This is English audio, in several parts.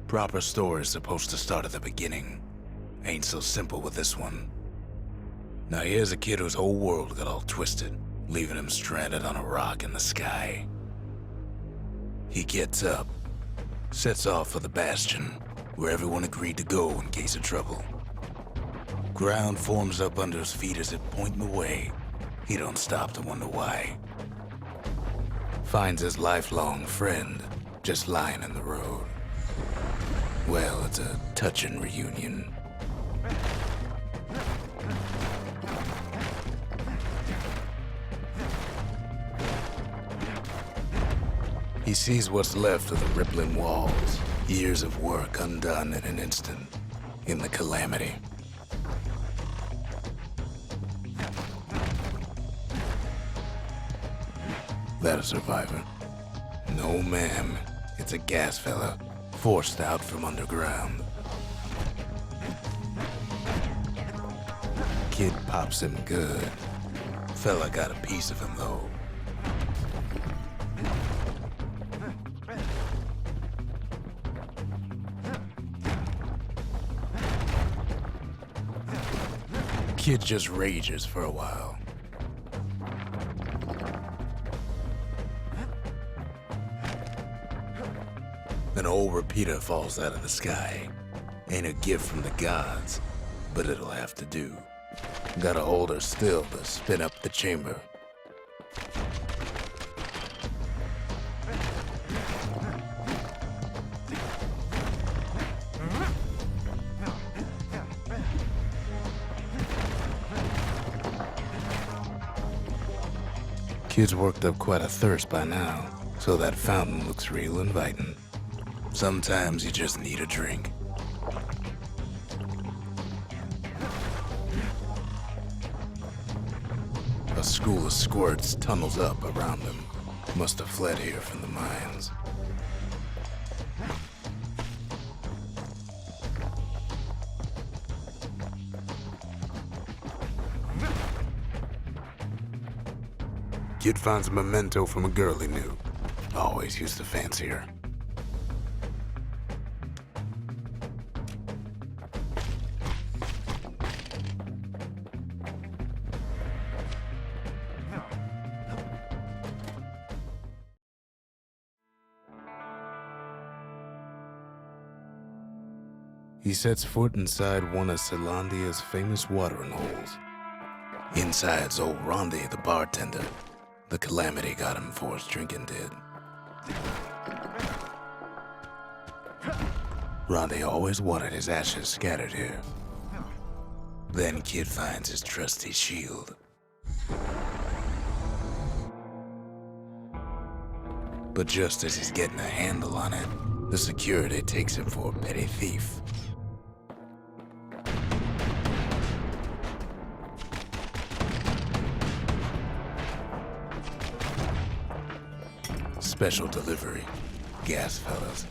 Proper story's supposed to start at the beginning. Ain't so simple with this one. Now here's a kid whose whole world got all twisted, leaving him stranded on a rock in the sky. He gets up, sets off for the Bastion, where everyone agreed to go in case of trouble. Ground forms up under his feet as if pointing the way. He don't stop to wonder why. Finds his lifelong friend just lying in the road. Well, it's a touching reunion. He sees what's left of the rippling walls, years of work undone in an instant, in the Calamity. That a survivor? No, ma'am. It's a gas fella, forced out from underground. Kid pops him good. Fella got a piece of him, though. Kid just rages for a while. An old repeater falls out of the sky. Ain't a gift from the gods, but it'll have to do. Gotta hold her still to spin up the chamber. Kid's worked up quite a thirst by now, so that fountain looks real inviting. Sometimes you just need a drink. A school of squirts tunnels up around him. Must have fled here from the mines. Kid finds a memento from a girl he knew. Always used to fancy her. He sets foot inside one of Celandia's famous watering holes. Inside's old Rondi, the bartender. The Calamity got him before his drinking did. Rondi always wanted his ashes scattered here. Then Kid finds his trusty shield. But just as he's getting a handle on it, the security takes him for a petty thief. Special delivery, gas fellas.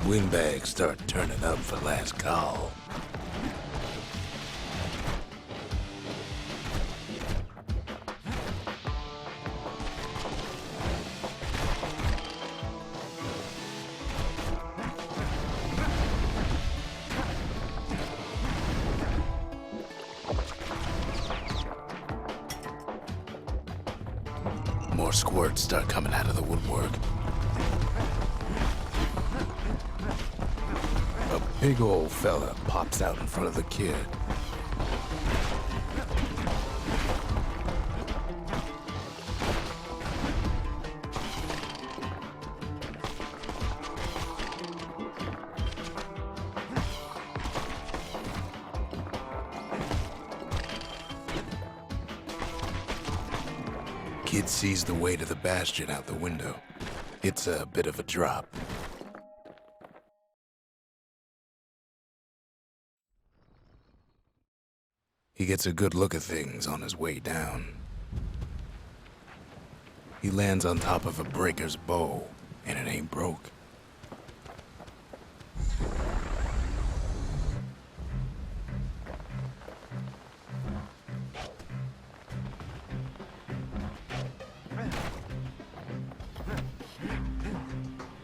Windbags start turning up for last call. More squirts start coming out of the woodwork. A big old fella pops out in front of the kid. Kid sees the way to the Bastion out the window. It's a bit of a drop. He gets a good look at things on his way down. He lands on top of a breaker's bow, and it ain't broke.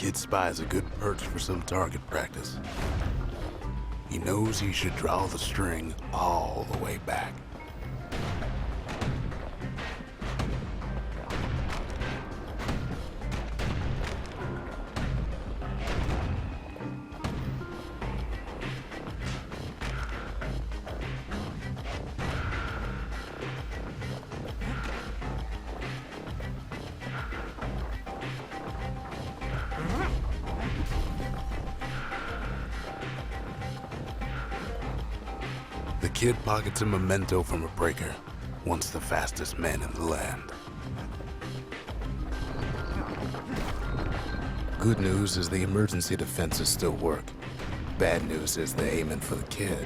kid spies a good perch for some target practice. He knows he should draw the string all the way back. The kid pockets a memento from a breaker, once the fastest man in the land. Good news is the emergency defenses still work. Bad news is they're aiming for the kid.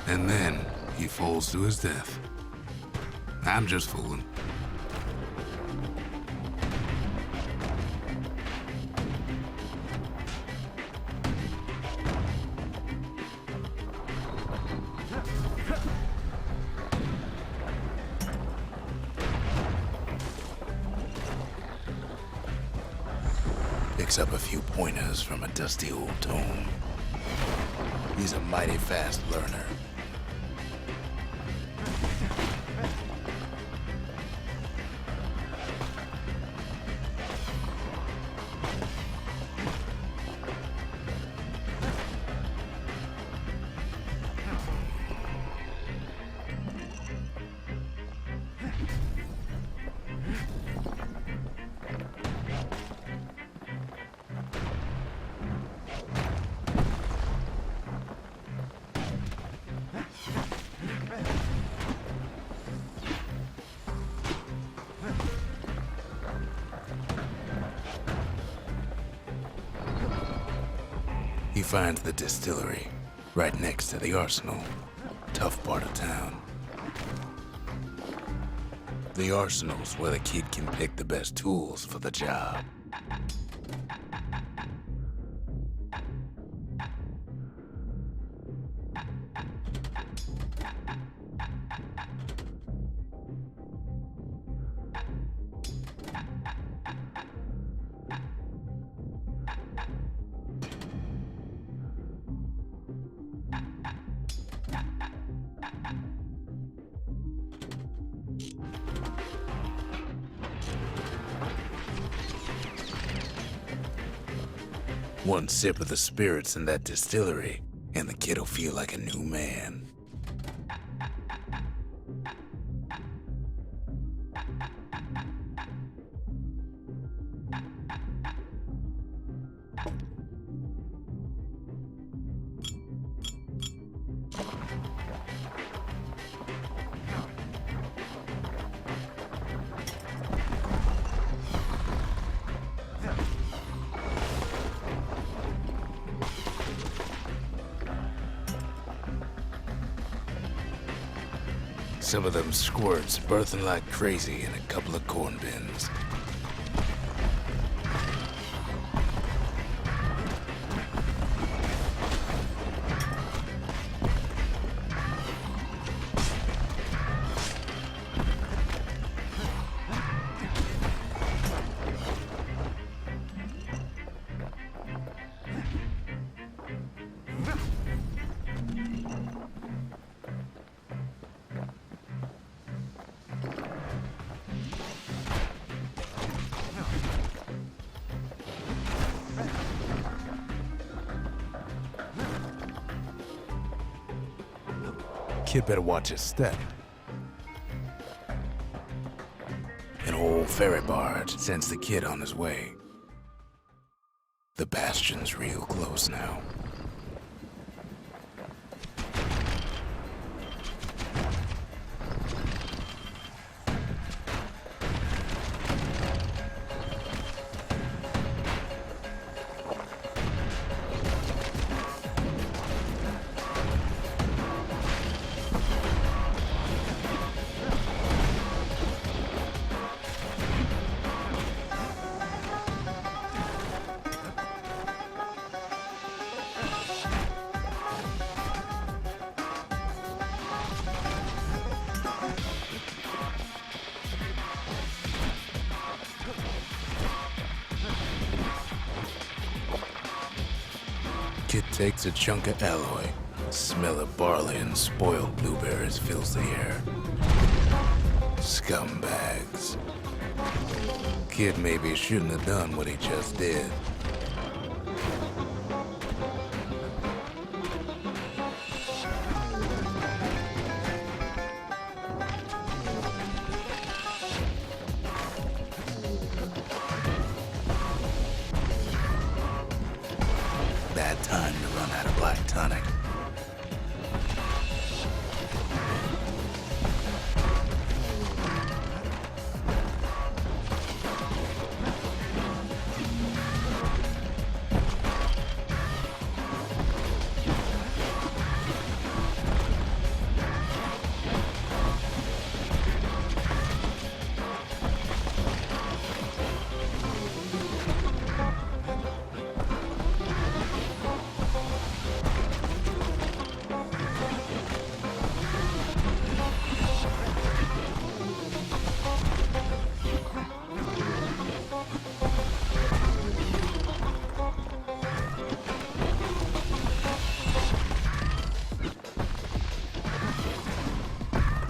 And then he falls to his death. I'm just fooling. Picks up a few pointers from a dusty old tome. He's a mighty fast learner. He finds the distillery, right next to the arsenal. Tough part of town. The arsenal's where the kid can pick the best tools for the job. One sip of the spirits in that distillery, and the kid'll feel like a new man. Some of them squirts birthing like crazy in a couple of corn bins. Kid better watch his step. An old ferry barge sends the kid on his way. The Bastion's real close now. Kid takes a chunk of alloy. Smell of barley and spoiled blueberries fills the air. Scumbags. Kid maybe shouldn't have done what he just did. Bad time to run out of black tonic.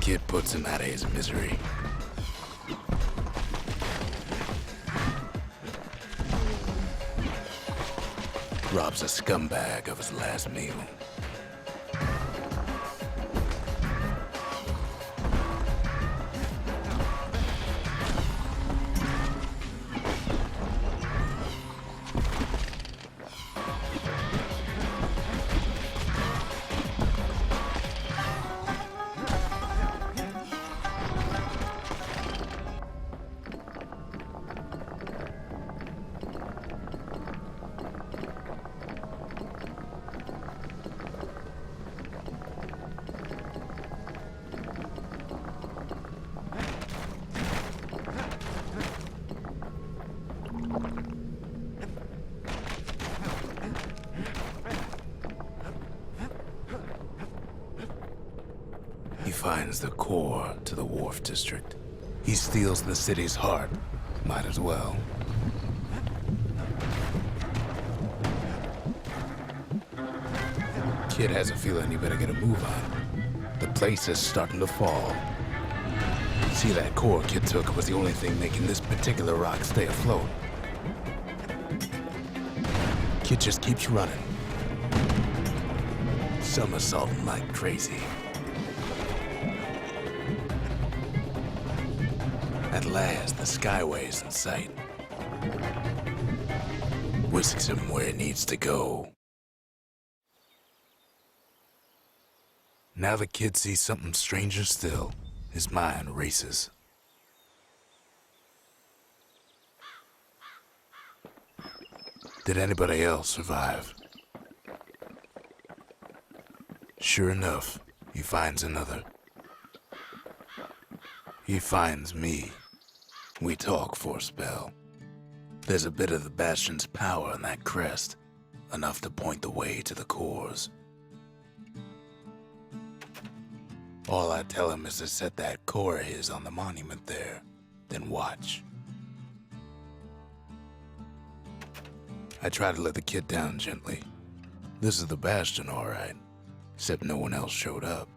Kid puts him out of his misery. Robs a scumbag of his last meal. He finds the core to the Wharf district. He steals the city's heart. Might as well. Kid has a feeling he better get a move on. The place is starting to fall. See, that core Kid took was the only thing making this particular rock stay afloat. Kid just keeps running. Somersaulting like crazy. At last, the skyway's in sight. Whisks him where he needs to go. Now the kid sees something stranger still. His mind races. Did anybody else survive? Sure enough, he finds another. He finds me. We talk for a spell. There's a bit of the Bastion's power in that crest, enough to point the way to the cores. All I tell him is to set that core of his on the monument there, then watch. I try to let the kid down gently. This is the Bastion, all right, except no one else showed up.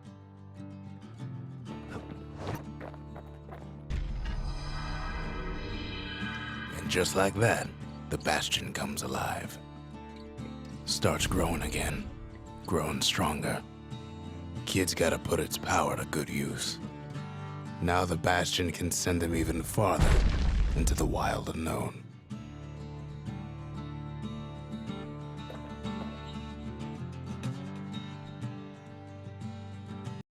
And just like that, the Bastion comes alive. Starts growing again, growing stronger. Kid's gotta put its power to good use. Now the Bastion can send him even farther into the wild unknown.